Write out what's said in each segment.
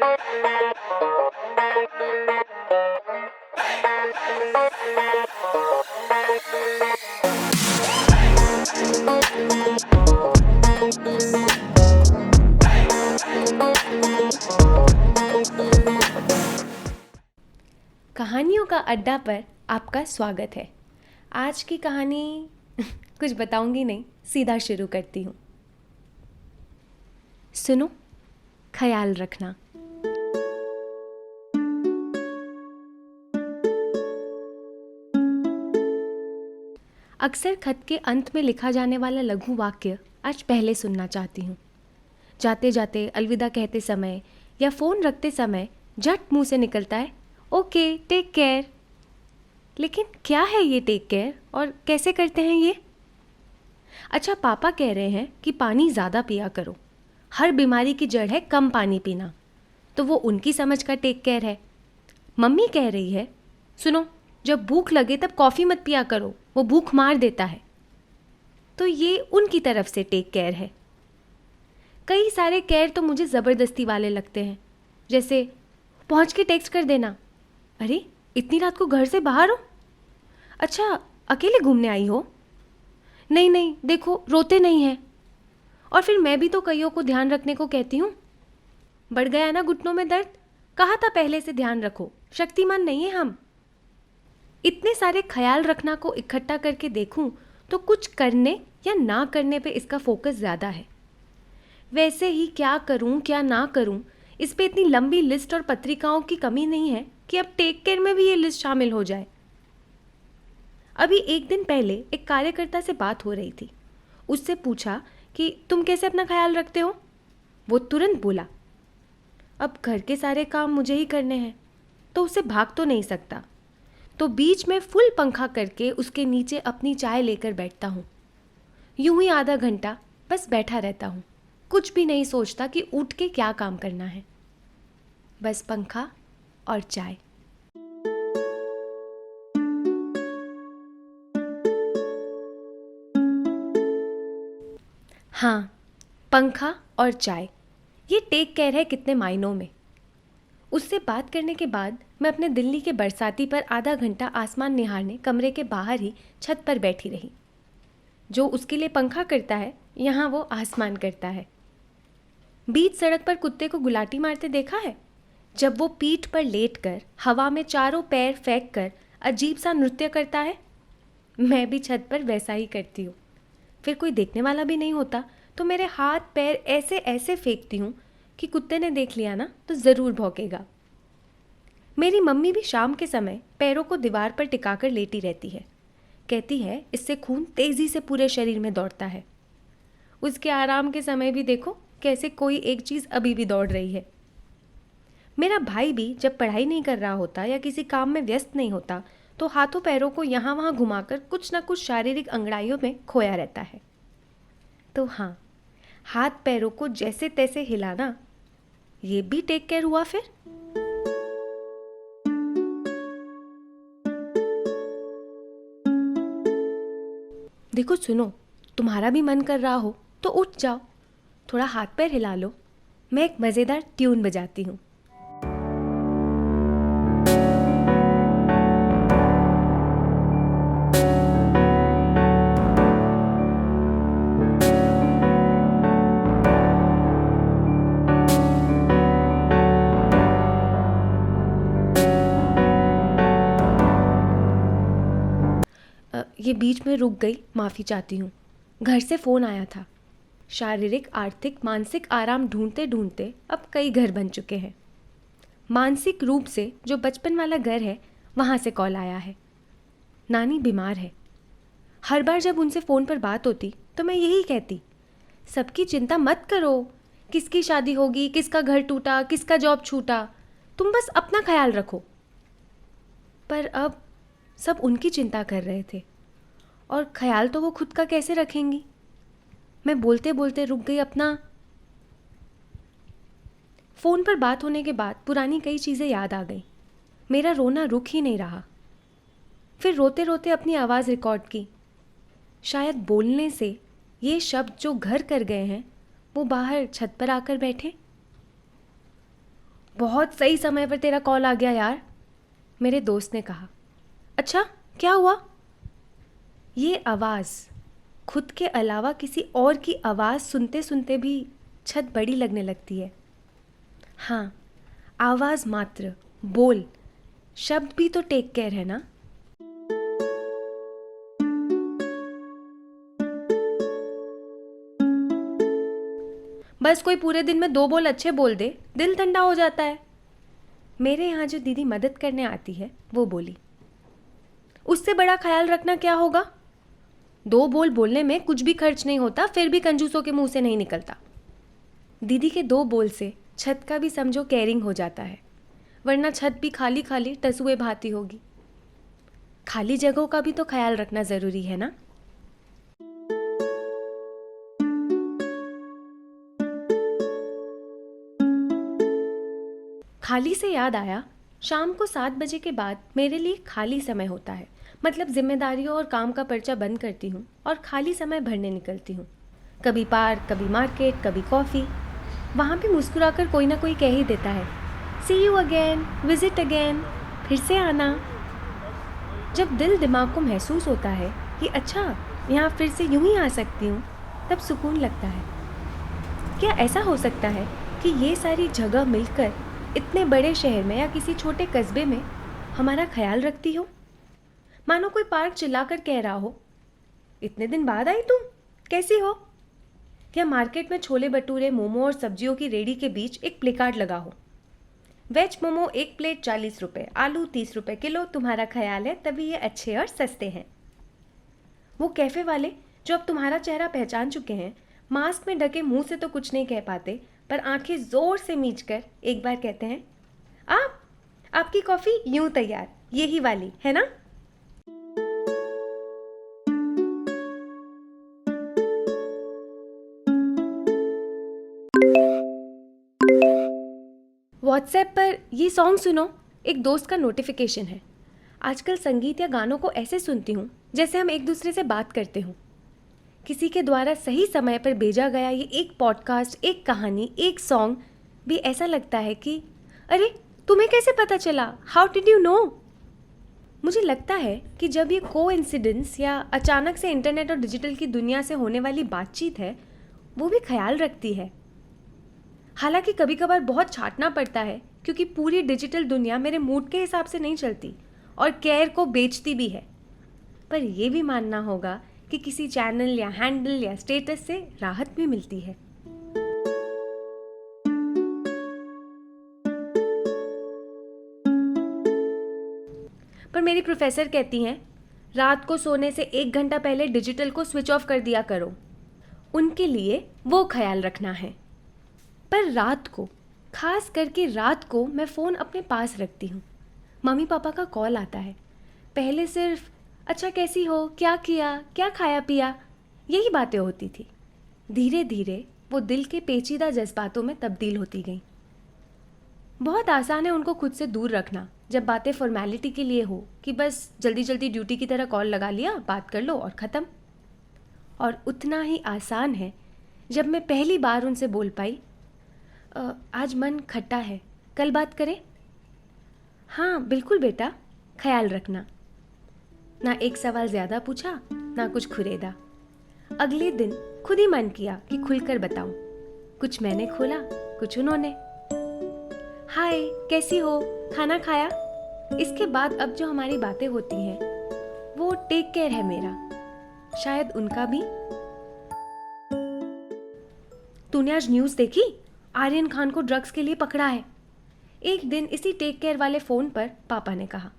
कहानियों का अड्डा पर आपका स्वागत है। आज की कहानी कुछ बताऊंगी नहीं, सीधा शुरू करती हूँ। सुनो, ख्याल रखना। अक्सर खत के अंत में लिखा जाने वाला लघु वाक्य आज पहले सुनना चाहती हूँ। जाते जाते अलविदा कहते समय या फ़ोन रखते समय झट मुंह से निकलता है, ओके टेक केयर। लेकिन क्या है ये टेक केयर और कैसे करते हैं ये? अच्छा, पापा कह रहे हैं कि पानी ज़्यादा पिया करो, हर बीमारी की जड़ है कम पानी पीना, तो वो उनकी समझ का टेक केयर है। मम्मी कह रही है, सुनो, जब भूख लगे तब कॉफ़ी मत पिया करो, वो भूख मार देता है, तो ये उनकी तरफ से टेक केयर है। कई सारे केयर तो मुझे ज़बरदस्ती वाले लगते हैं, जैसे पहुँच के टेक्स्ट कर देना, अरे इतनी रात को घर से बाहर हो, अच्छा अकेले घूमने आई हो, नहीं नहीं देखो रोते नहीं हैं। और फिर मैं भी तो कईयों को ध्यान रखने को कहती हूँ, बढ़ गया ना घुटनों में दर्द, कहा था पहले से ध्यान रखो, शक्तिमान नहीं है हम। इतने सारे ख्याल रखना को इकट्ठा करके देखूं तो कुछ करने या ना करने पे इसका फोकस ज़्यादा है। वैसे ही क्या करूं क्या ना करूं, इस पे इतनी लंबी लिस्ट और पत्रिकाओं की कमी नहीं है कि अब टेक केयर में भी ये लिस्ट शामिल हो जाए। अभी एक दिन पहले एक कार्यकर्ता से बात हो रही थी। उससे पूछा कि तुम कैसे अपना ख्याल रखते हो? वो तुरंत बोला, अब घर के सारे काम मुझे ही करने हैं, तो उससे भाग तो नहीं सकता, तो बीच में फुल पंखा करके उसके नीचे अपनी चाय लेकर बैठता हूँ। यूं ही आधा घंटा बस बैठा रहता हूँ, कुछ भी नहीं सोचता कि उठ के क्या काम करना है, बस पंखा और चाय। हाँ, पंखा और चाय, ये टेक केयर है कितने मायनों में। उससे बात करने के बाद मैं अपने दिल्ली के बरसाती पर आधा घंटा आसमान निहारने कमरे के बाहर ही छत पर बैठी रही। जो उसके लिए पंखा करता है, यहाँ वो आसमान करता है। बीच सड़क पर कुत्ते को गुलाटी मारते देखा है? जब वो पीठ पर लेटकर हवा में चारों पैर फेंक कर अजीब सा नृत्य करता है, मैं भी छत पर वैसा ही करती हूँ। फिर कोई देखने वाला भी नहीं होता तो मेरे हाथ पैर ऐसे ऐसे फेंकती हूँ कि कुत्ते ने देख लिया ना तो ज़रूर भौंकेगा। मेरी मम्मी भी शाम के समय पैरों को दीवार पर टिकाकर लेटी रहती है। कहती है इससे खून तेज़ी से पूरे शरीर में दौड़ता है। उसके आराम के समय भी देखो कैसे कोई एक चीज़ अभी भी दौड़ रही है। मेरा भाई भी जब पढ़ाई नहीं कर रहा होता या किसी काम में व्यस्त नहीं होता तो हाथों पैरों को यहाँ वहाँ घुमाकर कुछ ना कुछ शारीरिक अंगड़ाइयों में खोया रहता है। तो हाँ, हाथ पैरों को जैसे तैसे हिलाना, ये भी टेक केयर हुआ। फिर देखो, सुनो, तुम्हारा भी मन कर रहा हो तो उठ जाओ, थोड़ा हाथ पैर हिला लो। मैं एक मज़ेदार ट्यून बजाती हूँ। ये बीच में रुक गई, माफ़ी चाहती हूँ। घर से फ़ोन आया था। शारीरिक, आर्थिक, मानसिक आराम ढूंढते ढूंढते अब कई घर बन चुके हैं। मानसिक रूप से जो बचपन वाला घर है, वहाँ से कॉल आया है। नानी बीमार है। हर बार जब उनसे फ़ोन पर बात होती तो मैं यही कहती, सबकी चिंता मत करो, किसकी शादी होगी, किसका घर टूटा, किसका जॉब छूटा, तुम बस अपना ख्याल रखो। पर अब सब उनकी चिंता कर रहे थे और ख्याल तो वो खुद का कैसे रखेंगी। मैं बोलते बोलते रुक गई। अपना फ़ोन पर बात होने के बाद पुरानी कई चीज़ें याद आ गई। मेरा रोना रुक ही नहीं रहा। फिर रोते रोते अपनी आवाज़ रिकॉर्ड की। शायद बोलने से ये शब्द जो घर कर गए हैं वो बाहर छत पर आकर बैठे। बहुत सही समय पर तेरा कॉल आ गया यार, मेरे दोस्त ने कहा। अच्छा, क्या हुआ? ये आवाज़, खुद के अलावा किसी और की आवाज़ सुनते सुनते भी छत बड़ी लगने लगती है। हाँ, आवाज़ मात्र, बोल, शब्द भी तो टेक केयर है ना। बस कोई पूरे दिन में 2 बोल अच्छे बोल दे, दिल ठंडा हो जाता है। मेरे यहाँ जो दीदी मदद करने आती है वो बोली। उससे बड़ा ख्याल रखना क्या होगा? 2 बोल बोलने में कुछ भी खर्च नहीं होता, फिर भी कंजूसों के मुंह से नहीं निकलता। दीदी के 2 बोल से छत का भी समझो केयरिंग हो जाता है, वरना छत भी खाली खाली टसुए भाती होगी। खाली जगहों का भी तो ख्याल रखना ज़रूरी है ना। खाली से याद आया, शाम को 7 बजे के बाद मेरे लिए खाली समय होता है। मतलब जिम्मेदारियों और काम का पर्चा बंद करती हूँ और खाली समय भरने निकलती हूँ। कभी पार्क, कभी मार्केट, कभी कॉफ़ी। वहाँ भी मुस्कुराकर कोई ना कोई कह ही देता है, सी यू अगेन, विजिट अगेन, फिर से आना। जब दिल दिमाग को महसूस होता है कि अच्छा, यहाँ फिर से यूं ही आ सकती हूँ, तब सुकून लगता है। क्या ऐसा हो सकता है कि ये सारी जगह मिलकर इतने बड़े शहर में या किसी छोटे कस्बे में हमारा ख्याल रखती हो? मानो कोई पार्क चिल्लाकर कह रहा हो, इतने दिन बाद आई तुम, कैसी हो? या मार्केट में छोले भटूरे, मोमो और सब्जियों की रेडी के बीच एक प्लेकार्ड लगा हो, वेज मोमो 1 प्लेट 40 रुपये, आलू 30 रुपये किलो, तुम्हारा ख्याल है तभी ये अच्छे और सस्ते हैं। वो कैफ़े वाले जो अब तुम्हारा चेहरा पहचान चुके हैं, मास्क में ढके मुंह से तो कुछ नहीं कह पाते, पर आंखें जोर से मींचकर एक बार कहते हैं, आपकी कॉफ़ी यूं तैयार, यही वाली है ना। व्हाट्सएप पर ये सॉन्ग सुनो, एक दोस्त का नोटिफिकेशन है। आजकल संगीत या गानों को ऐसे सुनती हूँ जैसे हम एक दूसरे से बात करते हों। किसी के द्वारा सही समय पर भेजा गया ये एक पॉडकास्ट, एक कहानी, एक सॉन्ग भी ऐसा लगता है कि अरे, तुम्हें कैसे पता चला, हाउ डिड यू नो। मुझे लगता है कि जब ये कोइंसिडेंस या अचानक से इंटरनेट और डिजिटल की दुनिया से होने वाली बातचीत है, वो भी ख्याल रखती है। हालांकि कभी कभार बहुत छांटना पड़ता है, क्योंकि पूरी डिजिटल दुनिया मेरे मूड के हिसाब से नहीं चलती और केयर को बेचती भी है। पर यह भी मानना होगा कि किसी चैनल या हैंडल या स्टेटस से राहत भी मिलती है। पर मेरी प्रोफेसर कहती हैं, रात को सोने से 1 घंटा पहले डिजिटल को स्विच ऑफ कर दिया करो। उनके लिए वो ख्याल रखना है। पर रात को, खास करके रात को, मैं फ़ोन अपने पास रखती हूँ। मम्मी पापा का कॉल आता है। पहले सिर्फ अच्छा कैसी हो, क्या किया, क्या खाया पिया, यही बातें होती थी। धीरे धीरे वो दिल के पेचीदा जज्बातों में तब्दील होती गईं। बहुत आसान है उनको खुद से दूर रखना जब बातें फॉर्मेलिटी के लिए हो, कि बस जल्दी जल्दी ड्यूटी की तरह कॉल लगा लिया, बात कर लो और ख़त्म। और उतना ही आसान है जब मैं पहली बार उनसे बोल पाई, आज मन खट्टा है, कल बात करें। हाँ बिल्कुल बेटा, ख्याल रखना। ना एक सवाल ज़्यादा पूछा, ना कुछ खुरेदा। अगले दिन खुद ही मन किया कि खुलकर बताऊं। कुछ मैंने खोला, कुछ उन्होंने। हाय कैसी हो, खाना खाया। इसके बाद अब जो हमारी बातें होती हैं वो टेक केयर है मेरा, शायद उनका भी। तूने आज न्यूज़ देखी, आर्यन खान को ड्रग्स के लिए पकड़ा है। एक दिन इसी टेक केयर वाले फ़ोन पर पापा ने कहा,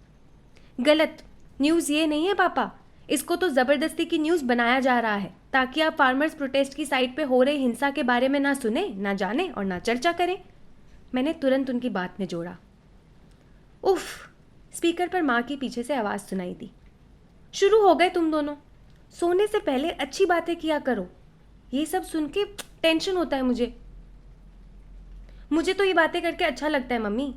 गलत, न्यूज़ ये नहीं है पापा, इसको तो ज़बरदस्ती की न्यूज़ बनाया जा रहा है ताकि आप फार्मर्स प्रोटेस्ट की साइट पे हो रही हिंसा के बारे में ना सुने, ना जाने और ना चर्चा करें। मैंने तुरंत उनकी बात में जोड़ा। उफ, स्पीकर पर माँ की पीछे से आवाज़ सुनाई दी, शुरू हो गए तुम दोनों, सोने से पहले अच्छी बातें किया करो। ये सब सुन के टेंशन होता है मुझे तो ये बातें करके अच्छा लगता है मम्मी।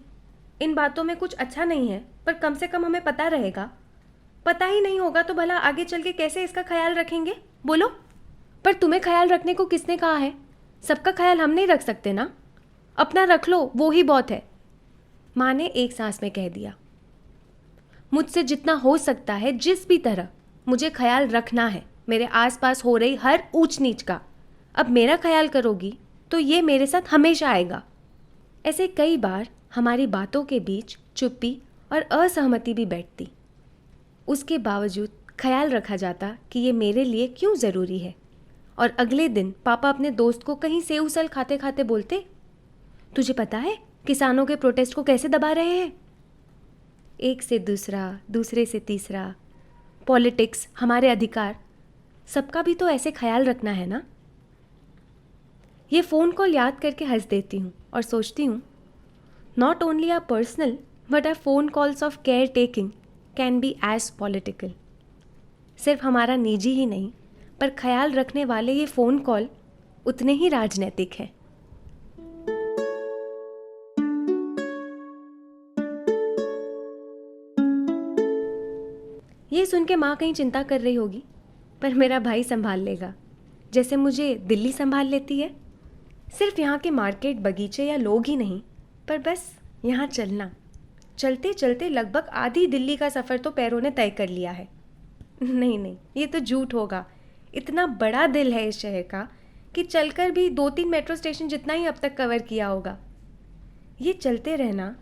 इन बातों में कुछ अच्छा नहीं है, पर कम से कम हमें पता रहेगा। पता ही नहीं होगा तो भला आगे चल के कैसे इसका ख्याल रखेंगे, बोलो। पर तुम्हें ख्याल रखने को किसने कहा है? सबका ख्याल हम नहीं रख सकते ना। अपना रख लो, वो ही बहुत है। माँ ने एक सांस में कह दिया। मुझसे जितना हो सकता है, जिस भी तरह, मुझे ख्याल रखना है मेरे आसपास हो रही हर ऊंच नीच का। अब मेरा ख्याल करोगी तो ये मेरे साथ हमेशा आएगा। ऐसे कई बार हमारी बातों के बीच चुप्पी और असहमति भी बैठती। उसके बावजूद ख्याल रखा जाता कि ये मेरे लिए क्यों ज़रूरी है। और अगले दिन पापा अपने दोस्त को कहीं सेव उसल खाते खाते बोलते, तुझे पता है किसानों के प्रोटेस्ट को कैसे दबा रहे हैं। एक से दूसरा, दूसरे से तीसरा, पॉलिटिक्स, हमारे अधिकार, सबका भी तो ऐसे ख्याल रखना है ना। ये फ़ोन कॉल याद करके हंस देती हूँ और सोचती हूँ, not only our personal but our phone calls of care taking can be as political. सिर्फ हमारा निजी ही नहीं, पर ख्याल रखने वाले ये फ़ोन कॉल उतने ही राजनैतिक हैं। ये सुन के माँ कहीं चिंता कर रही होगी, पर मेरा भाई संभाल लेगा, जैसे मुझे दिल्ली संभाल लेती है। सिर्फ यहाँ के मार्केट, बगीचे या लोग ही नहीं, पर बस यहाँ चलना। चलते चलते लगभग आधी दिल्ली का सफ़र तो पैरों ने तय कर लिया है। नहीं नहीं, ये तो झूठ होगा। इतना बड़ा दिल है इस शहर का कि चलकर भी 2-3 मेट्रो स्टेशन जितना ही अब तक कवर किया होगा। ये चलते रहना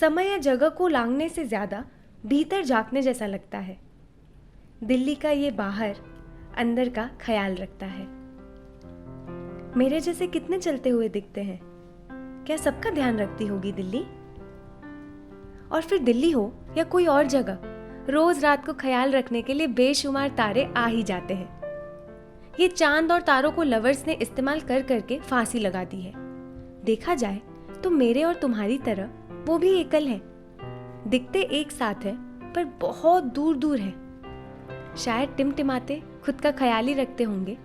समय या जगह को लांघने से ज़्यादा भीतर झांकने जैसा लगता है। दिल्ली का ये बाहर अंदर का ख्याल रखता है। मेरे जैसे कितने चलते हुए दिखते हैं? क्या सबका ध्यान रखती होगी दिल्ली? और फिर दिल्ली हो या कोई और जगह, रोज रात को ख्याल रखने के लिए बेशुमार तारे आ ही जाते हैं। ये चांद और तारों को लवर्स ने इस्तेमाल कर करके फांसी लगा दी है। देखा जाए तो मेरे और तुम्हारी तरह वो भी एकल है। दिखते एक साथ है पर बहुत दूर दूर है। शायद टिमटिमाते खुद का ख्याल ही रखते होंगे,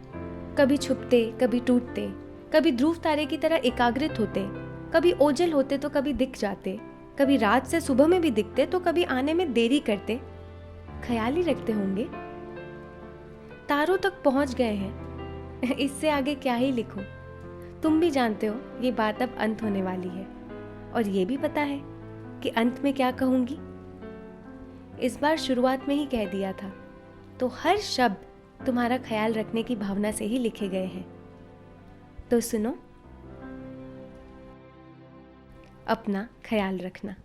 कभी छुपते, कभी टूटते, कभी ध्रुव तारे की तरह एकाग्रित होते, कभी ओझल होते तो कभी दिख जाते, कभी रात से सुबह में भी दिखते तो कभी आने में देरी करते। ख्याल ही रखते होंगे। तारों तक पहुंच गए हैं, इससे आगे क्या ही लिखूं। तुम भी जानते हो ये बात अब अंत होने वाली है, और ये भी पता है कि अंत में क्या कहूंगी। इस बार शुरुआत में ही कह दिया था, तो हर शब्द तुम्हारा ख्याल रखने की भावना से ही लिखे गए हैं। तो सुनो, अपना ख्याल रखना।